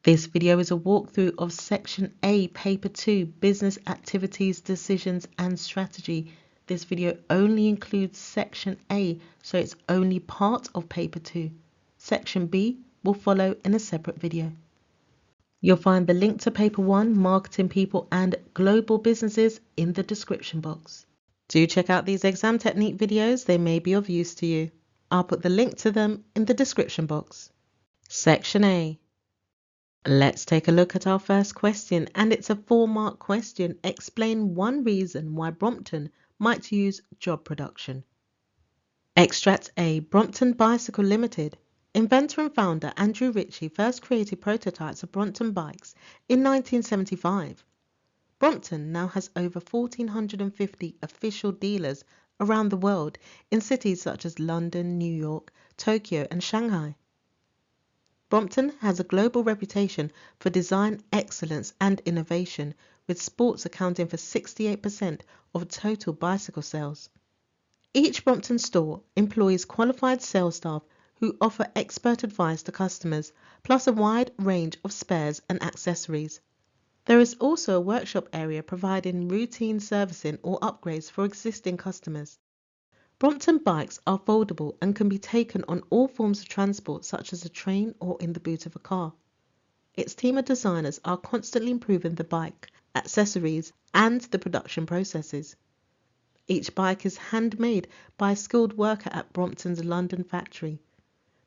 This video is a walkthrough of Section A, Paper 2, Business Activities, Decisions and Strategy. This video only includes Section A, so it's only part of Paper 2. Section B will follow in a separate video. You'll find the link to Paper 1, Marketing People and Global Businesses in the description box. Do check out these exam technique videos, they may be of use to you. I'll put the link to them in the description box. Section A. Let's take a look at our first question, and it's a 4-mark question. Explain one reason why Brompton might use job production. Extract A. Brompton Bicycle Limited. Inventor and founder Andrew Ritchie first created prototypes of Brompton bikes in 1975. Brompton now has over 1,450 official dealers around the world in cities such as London, New York, Tokyo and Shanghai. Brompton has a global reputation for design excellence and innovation, with sports accounting for 68% of total bicycle sales. Each Brompton store employs qualified sales staff who offer expert advice to customers, plus a wide range of spares and accessories. There is also a workshop area providing routine servicing or upgrades for existing customers. Brompton bikes are foldable and can be taken on all forms of transport such as a train or in the boot of a car. Its team of designers are constantly improving the bike, accessories and the production processes. Each bike is handmade by a skilled worker at Brompton's London factory.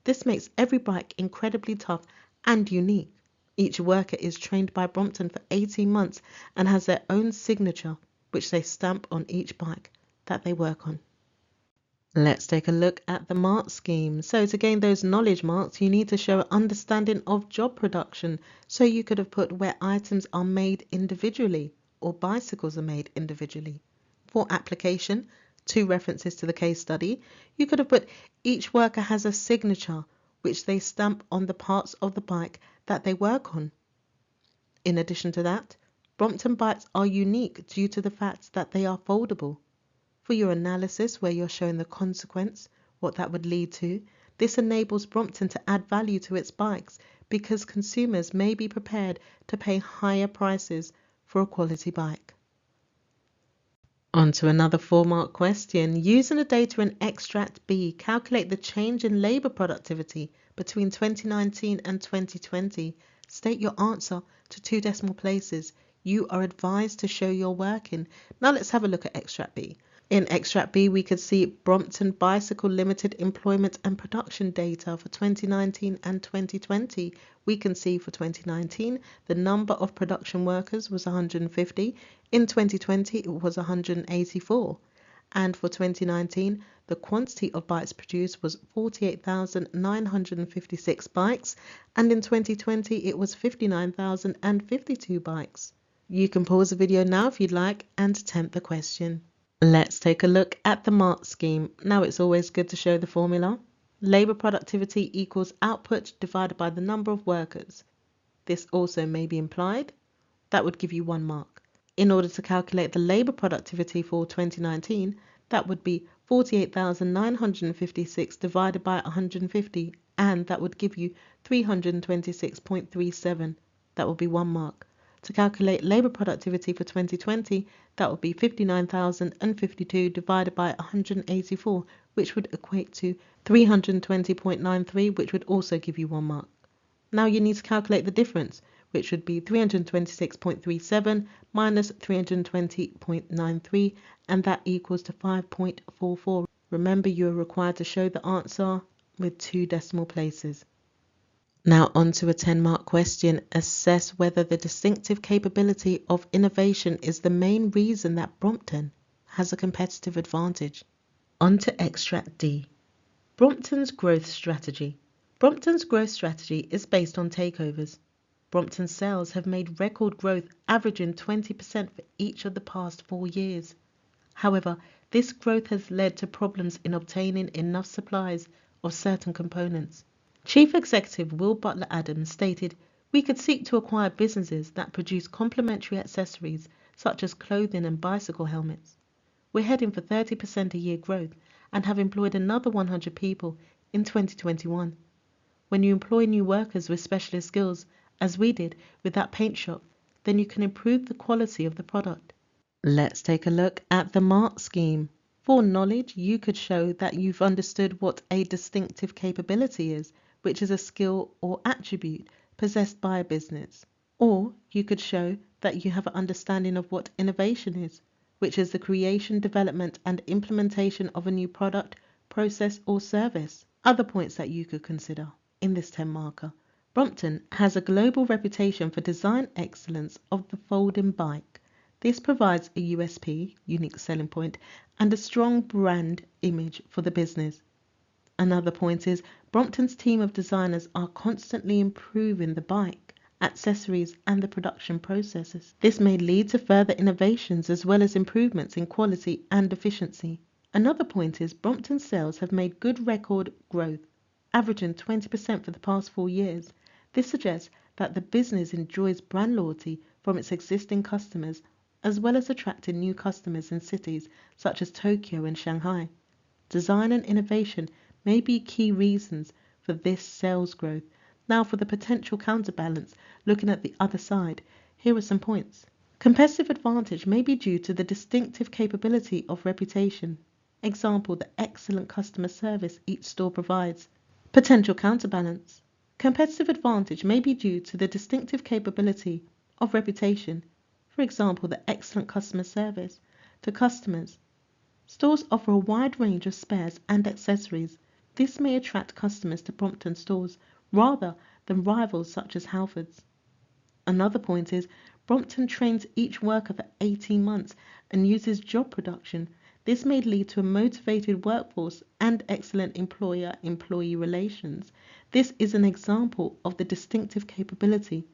This makes every bike incredibly tough and unique. Each worker is trained by Brompton for 18 months and has their own signature, which they stamp on each bike that they work on. Let's take a look at the mark scheme. So to gain those knowledge marks, you need to show an understanding of job production. So you could have put where items are made individually or bicycles are made individually. For application, 2 references to the case study, you could have put each worker has a signature which they stamp on the parts of the bike that they work on. In addition to that, Brompton bikes are unique due to the fact that they are foldable. For your analysis where you're showing the consequence, what that would lead to, this enables Brompton to add value to its bikes because consumers may be prepared to pay higher prices for a quality bike. On to another 4-mark question. Using the data in Extract B, calculate the change in labour productivity between 2019 and 2020. State your answer to 2 decimal places. You are advised to show your working. Now let's have a look at Extract B. In Extract B, we could see Brompton Bicycle Limited employment and production data for 2019 and 2020. We can see for 2019, the number of production workers was 150. In 2020, it was 184. And for 2019, the quantity of bikes produced was 48,956 bikes. And in 2020, it was 59,052 bikes. You can pause the video now if you'd like and attempt the question. Let's take a look at the mark scheme. Now it's always good to show the formula. Labour productivity equals output divided by the number of workers. This also may be implied. That would give you 1 mark. In order to calculate the labour productivity for 2019, that would be 48,956 divided by 150, and that would give you 326.37. That would be 1 mark. To calculate labour productivity for 2020, that would be 59,052 divided by 184, which would equate to 320.93, which would also give you 1 mark. Now you need to calculate the difference, which would be 326.37 minus 320.93, and that equals to 5.44. Remember, you are required to show the answer with 2 decimal places. Now on to a 10-mark question. Assess whether the distinctive capability of innovation is the main reason that Brompton has a competitive advantage. On to Extract D. Brompton's growth strategy. Brompton's growth strategy is based on takeovers. Brompton's sales have made record growth, averaging 20% for each of the past 4 years. However, this growth has led to problems in obtaining enough supplies of certain components. Chief Executive Will Butler Adams stated, "We could seek to acquire businesses that produce complementary accessories such as clothing and bicycle helmets. We're heading for 30% a year growth and have employed another 100 people in 2021. When you employ new workers with specialist skills, as we did with that paint shop, then you can improve the quality of the product. Let's take a look at the mark scheme. For knowledge, you could show that you've understood what a distinctive capability is, which is a skill or attribute possessed by a business. Or you could show that you have an understanding of what innovation is, which is the creation, development, and implementation of a new product, process, or service. Other points that you could consider in this 10 marker. Brompton has a global reputation for design excellence of the folding bike. This provides a USP, unique selling point, and a strong brand image for the business. Another point is Brompton's team of designers are constantly improving the bike, accessories, and the production processes. This may lead to further innovations as well as improvements in quality and efficiency. Another point is Brompton's sales have made good record growth, averaging 20% for the past 4 years. This suggests that the business enjoys brand loyalty from its existing customers, as well as attracting new customers in cities such as Tokyo and Shanghai. Design and innovation may be key reasons for this sales growth. Now for the potential counterbalance, looking at the other side, here are some points. Competitive advantage may be due to the distinctive capability of reputation. Example, the excellent customer service each store provides. Potential counterbalance. Competitive advantage may be due to the distinctive capability of reputation. For example, the excellent customer service to customers. Stores offer a wide range of spares and accessories. This may attract customers to Brompton stores rather than rivals such as Halfords. Another point is Brompton trains each worker for 18 months and uses job production. This may lead to a motivated workforce and excellent employer-employee relations. This is an example of the distinctive capability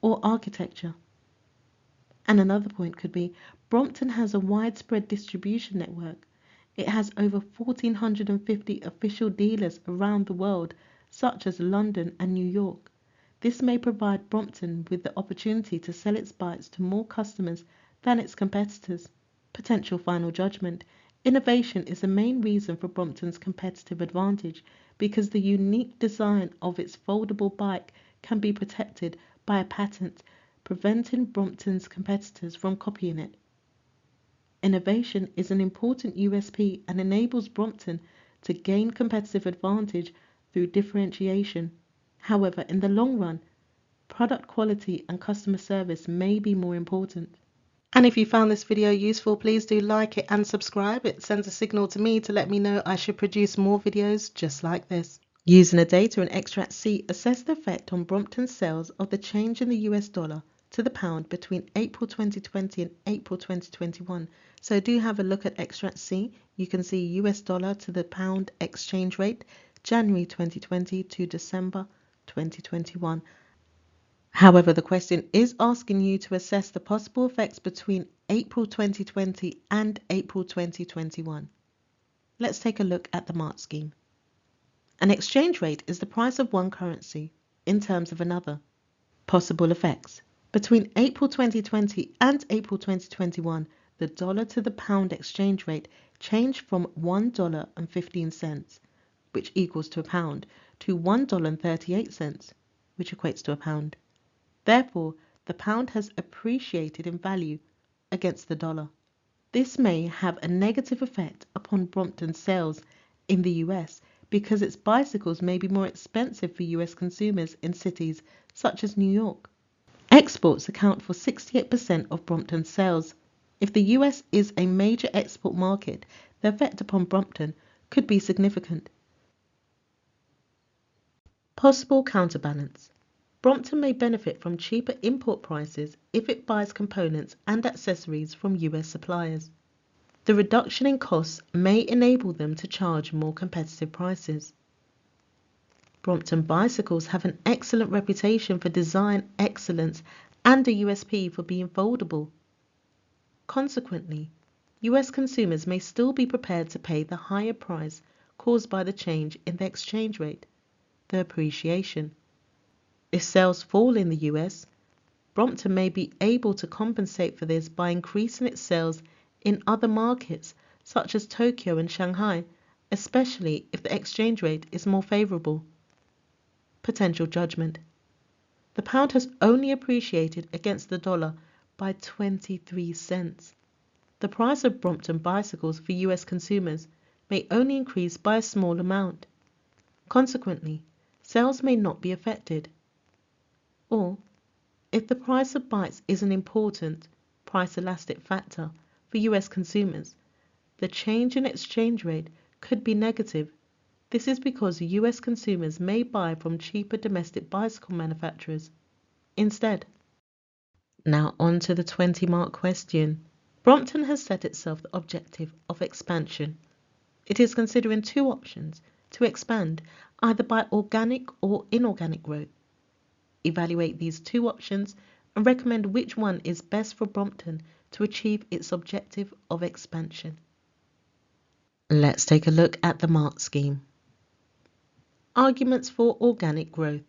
or architecture. And another point could be Brompton has a widespread distribution network. It has over 1,450 official dealers around the world, such as London and New York. This may provide Brompton with the opportunity to sell its bikes to more customers than its competitors. Potential final judgment. Innovation is the main reason for Brompton's competitive advantage because the unique design of its foldable bike can be protected by a patent, preventing Brompton's competitors from copying it. Innovation is an important USP and enables Brompton to gain competitive advantage through differentiation. However, in the long run, product quality and customer service may be more important. And if you found this video useful, please do like it and subscribe. It sends a signal to me to let me know I should produce more videos just like this. Using the data in Extract C, assess the effect on Brompton's sales of the change in the US dollar to the pound between April 2020 and April 2021. So do have a look at Extract C. You can see US dollar to the pound exchange rate, January 2020 to December 2021. However, the question is asking you to assess the possible effects between April 2020 and April 2021. Let's take a look at the mark scheme. An exchange rate is the price of one currency in terms of another. Possible effects. Between April 2020 and April 2021, the dollar to the pound exchange rate changed from $1.15, which equals to a pound, to $1.38, which equates to a pound. Therefore, the pound has appreciated in value against the dollar. This may have a negative effect upon Brompton's sales in the US because its bicycles may be more expensive for US consumers in cities such as New York. Exports account for 68% of Brompton's sales. If the US is a major export market, the effect upon Brompton could be significant. Possible counterbalance. Brompton may benefit from cheaper import prices if it buys components and accessories from US suppliers. The reduction in costs may enable them to charge more competitive prices. Brompton bicycles have an excellent reputation for design excellence and a USP for being foldable. Consequently, US consumers may still be prepared to pay the higher price caused by the change in the exchange rate, the appreciation. If sales fall in the US, Brompton may be able to compensate for this by increasing its sales in other markets such as Tokyo and Shanghai, especially if the exchange rate is more favorable. Potential judgment. The pound has only appreciated against the dollar by 23 cents. The price of Brompton bicycles for US consumers may only increase by a small amount. Consequently, sales may not be affected. Or, if the price of bikes is an important price elastic factor for US consumers, the change in exchange rate could be negative. This is because US consumers may buy from cheaper domestic bicycle manufacturers instead. Now on to the 20-mark question. Brompton has set itself the objective of expansion. It is considering two options to expand, either by organic or inorganic growth. Evaluate these two options and recommend which one is best for Brompton to achieve its objective of expansion. Let's take a look at the mark scheme. Arguments for organic growth.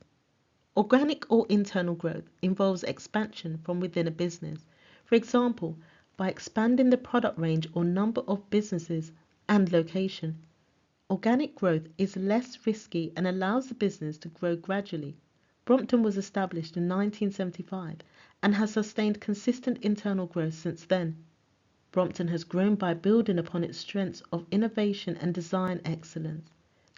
Organic or internal growth involves expansion from within a business, for example, by expanding the product range or number of businesses and location. Organic growth is less risky and allows the business to grow gradually. Brompton was established in 1975 and has sustained consistent internal growth since then. Brompton has grown by building upon its strengths of innovation and design excellence.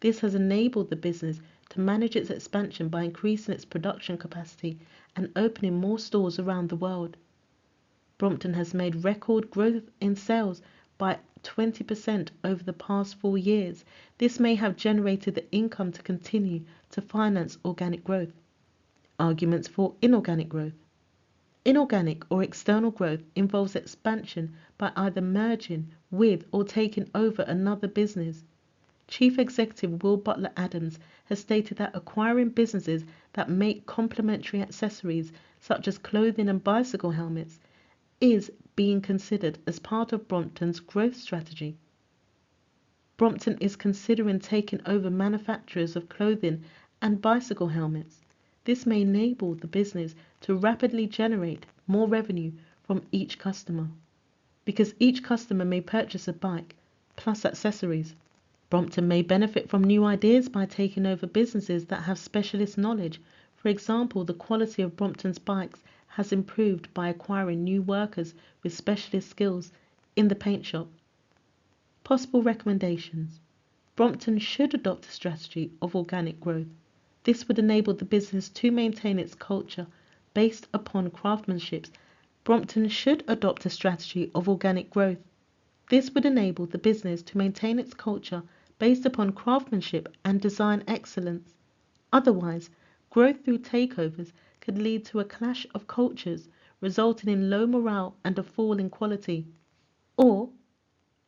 This has enabled the business to manage its expansion by increasing its production capacity and opening more stores around the world. Brompton has made record growth in sales by 20% over the past 4 years. This may have generated the income to continue to finance organic growth. Arguments for inorganic growth. Inorganic or external growth involves expansion by either merging with or taking over another business. Chief Executive Will Butler Adams has stated that acquiring businesses that make complementary accessories such as clothing and bicycle helmets is being considered as part of Brompton's growth strategy. Brompton is considering taking over manufacturers of clothing and bicycle helmets. This may enable the business to rapidly generate more revenue from each customer, because each customer may purchase a bike plus accessories. Brompton may benefit from new ideas by taking over businesses that have specialist knowledge. For example, the quality of Brompton's bikes has improved by acquiring new workers with specialist skills in the paint shop. Possible recommendations. Brompton should adopt a strategy of organic growth. This would enable the business to maintain its culture based upon craftsmanship. Brompton should adopt a strategy of organic growth. This would enable the business to maintain its culture based upon craftsmanship and design excellence. Otherwise, growth through takeovers could lead to a clash of cultures, resulting in low morale and a fall in quality. Or,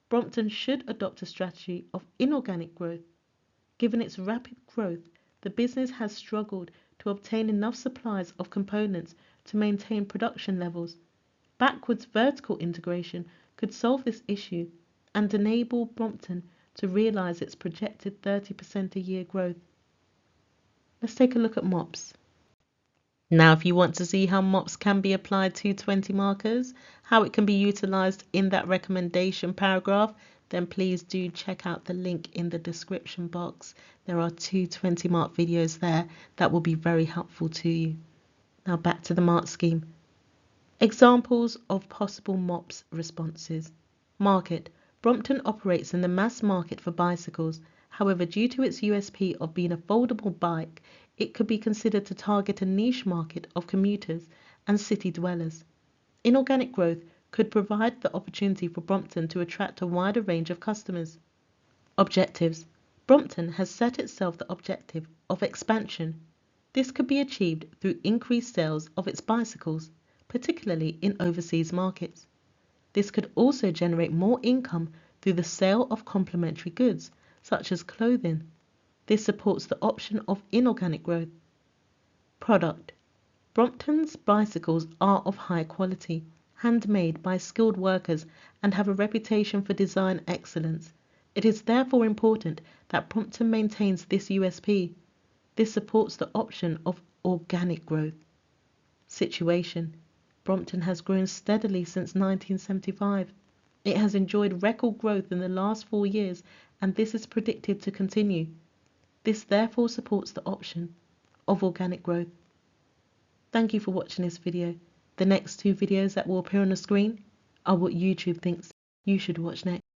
Brompton should adopt a strategy of inorganic growth. Given its rapid growth, the business has struggled to obtain enough supplies of components to maintain production levels. Backwards vertical integration could solve this issue and enable Brompton to realize its projected 30% a year growth. Let's take a look at MOPS. Now, if you want to see how MOPS can be applied to 20 markers, how it can be utilized in that recommendation paragraph, then please do check out the link in the description box. There are 2 20-mark videos there that will be very helpful to you. Now back to the mark scheme. Examples of possible MOPS responses. Market. Brompton operates in the mass market for bicycles. However, due to its USP of being a foldable bike, it could be considered to target a niche market of commuters and city dwellers. Inorganic growth could provide the opportunity for Brompton to attract a wider range of customers. Objectives. Brompton has set itself the objective of expansion. This could be achieved through increased sales of its bicycles, particularly in overseas markets. This could also generate more income through the sale of complementary goods, such as clothing. This supports the option of inorganic growth. Product. Brompton's bicycles are of high quality, handmade by skilled workers, and have a reputation for design excellence. It is therefore important that Brompton maintains this USP. This supports the option of organic growth. Situation. Brompton has grown steadily since 1975. It has enjoyed record growth in the last 4 years, and this is predicted to continue. This therefore supports the option of organic growth. Thank you for watching this video. The next two videos that will appear on the screen are what YouTube thinks you should watch next.